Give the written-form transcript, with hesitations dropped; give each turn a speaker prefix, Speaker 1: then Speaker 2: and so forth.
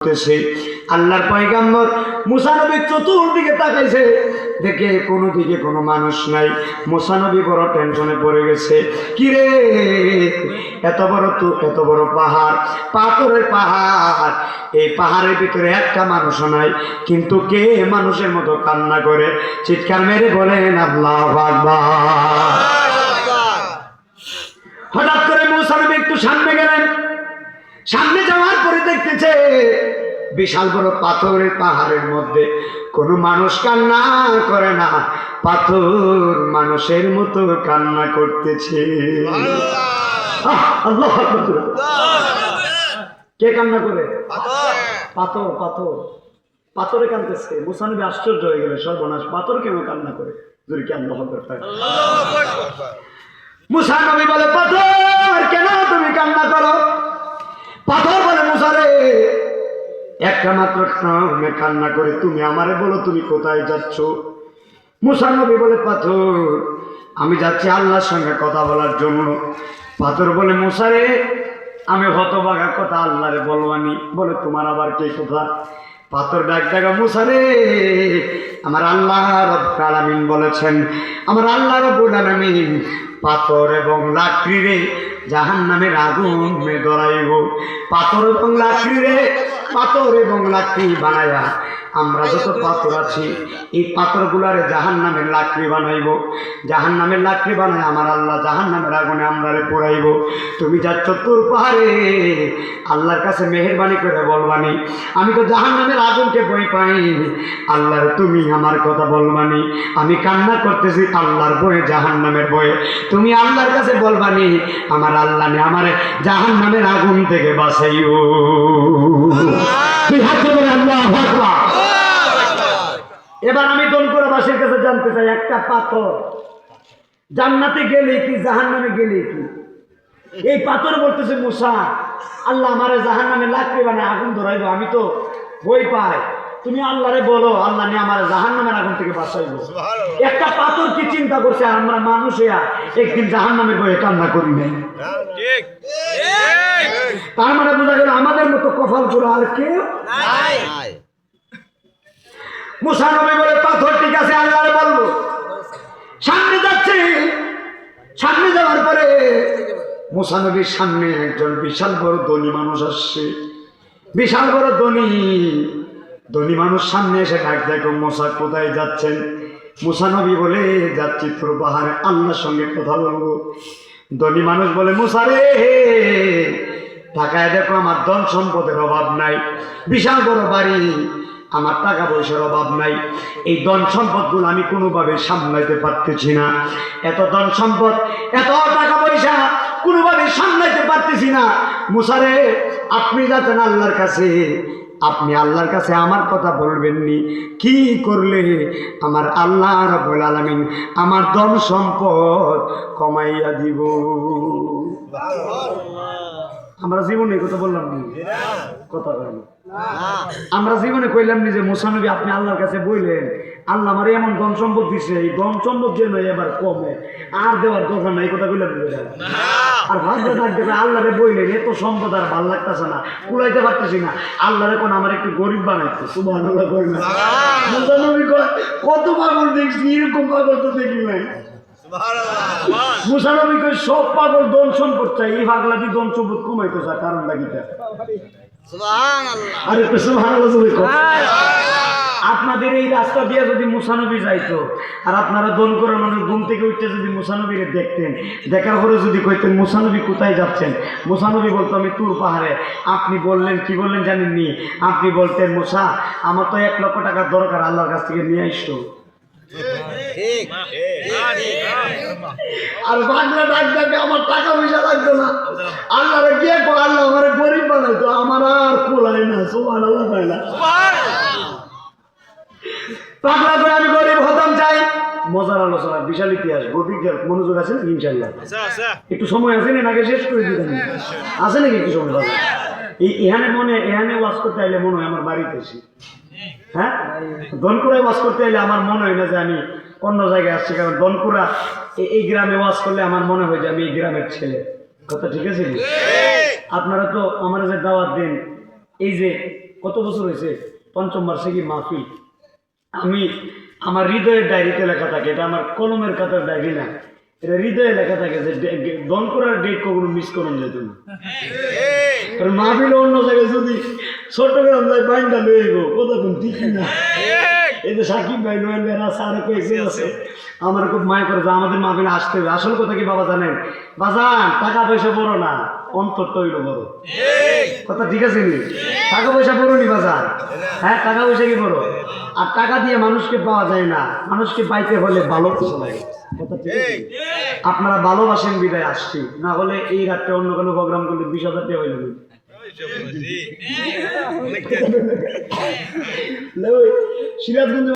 Speaker 1: আল্লাহর পয়গম্বর মুসা নবী চতুর্দিকে তাকাইছে, দেখে কোনো দিকে কোনো মানুষ নাই। মুসা নবী বড় টেনশনে পড়ে গেছে। কিরে, এত বড় পাহাড়, পাথরের পাহাড়, এই পাহাড়ের ভিতরে একটা মানুষও নাই, কিন্তু কে মানুষের মতো কান্না করে চিৎকার মেরে বলেন আল্লাহু আকবার। হঠাৎ করে মুসা নবী একটু সামনে গেলেন। সামনে যাওয়ার পরে দেখতেছে বিশাল বড় পাথরের পাহাড়ের মধ্যে কোনো মানুষ কান্না করে না, পাথর মানুষের মতো কান্না করতেছে। আল্লাহ, কে কান্না করে? পাথর। পাথর পাথরে কাঁদতেছে। মুসা নবী আশ্চর্য হয়ে গেলে, সর্বনাশ, পাথর কেন কান্না করে? যদি কি আল্লাহ আকবার। মুসা নবী বলে, পাথর কেন তুমি কান্না করো? পাথর বলে, মুসা রে, একটা মাত্র কারণে কান্না করে, তুমি আমারে বলো তুমি কোথায় যাচ্ছ? মুসা নবী বলে, পাথর আমি যাচ্ছি আল্লাহর সঙ্গে কথা বলার জন্য। পাথর বলে, মুসা রে, আমি হতভাগা, কথা আল্লাহরে বলবানি। বলে, তোমার আবার কে কোথায়? পাথর ডাক দেখা, মুসা রে, আমার আল্লাহ রাব্বুল আলামিন বলেছেন, আমার আল্লাহ রাব্বুল আলামিন পাথর এবং লাকড়ি রে জাহান্নামের আগুনে ধরাইব। পাথর এবং লাকড়ি রে, পাথর এবং লাকড়ি বানায়া আমরা যত পাথর আছি এই পাথরগুলারে জাহান্নামের লাকড়ি বানাইব। জাহান্নামের লাকড়ি বানায় আমার আল্লাহ জাহান্নামের আগুনে আমরারে পোড়াইব। তুমি যাচ্ছ তোর পাহাড়ে, আল্লাহর কাছে মেহেরবানি করে বলবানি, আমি তো জাহান্নামের আগুনকে ভয় পাই, আল্লাহর তুমি আমার কথা বলবানি, আমি কান্না করতেছি আল্লাহর ভয়ে, জাহান্নামের ভয়ে, তুমি আল্লাহর কাছে বলবানি, আমার আল্লাহ নে আমারে জাহান্নামের আগুন থেকে বাঁচাইও। আল্লাহু আকবার। এবার আমি দনকুরাবাসীর কাছে জানতে চাই, একটা পাথর জান্নাতে গেলে কি জাহান্নামে গেলে কি? এই পাথর বলতেছে, মুসা, আল্লাহ আমারে জাহান্নামে লাকড়ি বানায় আগুন ধরাইব, আমি তো ভয় পাই, তুমি আল্লাহরে বলো আল্লাহ নিয়ে আমার জাহান্নামের আগুন থেকে বাঁচাইব। একটা পাথর কি চিন্তা করছে? আর আমরা মানুষ একদিন জাহান্নামের ভয়ে কান্না করি নাই। তার মানে বোঝা গেল আমাদের মতো কপাল পুরো আর কেউ নাই। মুসা নবী বলে, পাথর ঠিক আছে, আল্লাহরে বলবো। সামনে যাচ্ছে। সামনে যাওয়ার পরে মুসা নবীর সামনে একজন বিশাল বড় ধনী মানুষ আসছে। বিশাল বড় ধনী মানুষ সামনে এসে ডাক দেখো, মুসা কোথায় যাচ্ছেন? মুসা নবী বলে, যাচ্ছি তোর পাহাড়ে আল্লাহর সঙ্গে কথা বলবো। ধনী মানুষ বলে, মুসা রে, টাকায় দেখো আমার ধন সম্পদের অভাব নাই, বিশাল বড় বাড়ি, আমার টাকা পয়সার অভাব নাই, এই ধন সম্পদগুলো আমি কোনোভাবে সামলাইতে পারতেছি না। এত ধন সম্পদ, এত টাকা পয়সা কোনোভাবে সামলাইতে পারতেছি না। মুসা রে, আপনি যাচ্ছেন আল্লাহর কাছে, আপনি আল্লাহর কাছে আমার কথা বলবেননি, কি করলে আমার আল্লাহ রাব্বুল আলামিন আমার ধন সম্পদ কমাইয়া দিব? আমরা জীবনে কথা বললাম নি, কথা বললাম আমরা জীবনে কইলাম নি যে মুসা নবী আপনি আল্লাহর কাছে বললেন, আল্লাহ আমার এমন ধন সম্পদ দিছে, এই ধন সম্পদ যেন এবার কমে, আর দেওয়ার দরকার নাই, কথা কইলাম আর ভাবতে থাকতে আল্লাহরে বললেন, এত সম্পদ আর ভাল লাগতেছে না, কুলাইতে পারতেছি না, আল্লাহরে কোন আমার একটু গরিব বানাইতো। সুবহানাল্লাহ কই না? মুসা নবী কত পাগল দেখছি, এরকম পাগল তো দেখি নাই। মুসা নবী কই সব পাগল ধন সম্পদ চাই, এই পাগলাটি ধন সম্পদ কমাইতো চায়, কারণ লাগিটা আরে তো সুবহানাল্লাহ। আপনাদের এই রাস্তা দিয়ে যদি মুসা নবী যাইতো আর আপনারা দনকুরা মানুষ ঘুম থেকে উঠতে যদি মুসা নবীরে দেখতেন, দেখার পরে যদি কইতেন মুসা নবী কোথায় যাচ্ছেন, মুসা নবী বলতো আমি তুর পাহাড়ে। আপনি বললেন, কি বললেন জানেননি? আপনি বলতেন, মুসা আমার তো 1 লক্ষ টাকা দরকার, আল্লাহর কাছ থেকে নিয়ে আসতো। আর বাংলা ডাক ডাকে আমার টাকা পয়সা লাগতো না, আল্লাহরে গিয়ে আল্লাহ আমার গরিব বানাইতো, আমার আর কোলাই না। সুবহানাল্লাহ কয় না? পাগলা করে আমি গরিব হতাম চাই। মজার আলোচনা, বিশাল ইতিহাস, গভীর মনোযোগ আছে ইনশাল্লাহ? একটু সময় আছে না, আগে শেষ করে দিতাম, আছে নাকি একটু সময়? এখানে ওয়াজ করতে আইলে মনে হয় আমার বাড়িতে এসি, হ্যাঁ, দনকুরায় ওয়াজ করতে আইলে আমার মনে হয় না যে আমি অন্য জায়গায় আসছি, কারণ দনকুরা এই গ্রামে ওয়াজ করলে আমার মনে হয় যে আমি এই গ্রামের ছেলে। কথা ঠিক আছে? আপনারা তো আমার যে দাওয়াত দেন, এই যে কত বছর হয়েছে, পঞ্চম বার্ষিকী মাহফিল। আমি আমার হৃদয়ের ডায়েরিতে লেখা থাকে, এটা আমার কলমের খাতার ডায়েরি না, এটা হৃদয়ে লেখা থাকে যে দন করার ডেট কখনো মিস করুন যেত না। মাহফিল অন্য জায়গায় যদি চট্টগ্রাম যায় বাইন্দা লয়ে গো কথা কোন ঠিক না। এই যে সাকিব ভাই নোয়েল বেরা স্যার কয়েকজন আছে, আমার খুব মায়া করে যে আমাদের মাহফিলে আসতে হবে। আসল কথা কি বাবা জানেন, বাজান টাকা পয়সা বড় না, অন্তরটা হইল বড়। কথা ঠিক আছে নি? টাকা পয়সা বড় নি বাজান, হ্যাঁ টাকা পয়সা কি বড়? আর টাকা দিয়ে মানুষকে পাওয়া যায় না, মানুষকে পাইতে হলে ভালোবাসা লাগে। কথা ঠিক আছে? আপনারা ভালোবাসেন বিদায় আসছি, না হলে এই রাত্রে অন্য কোনো প্রোগ্রাম করলে 20,000 টাকা হইল সিরাজগঞ্জ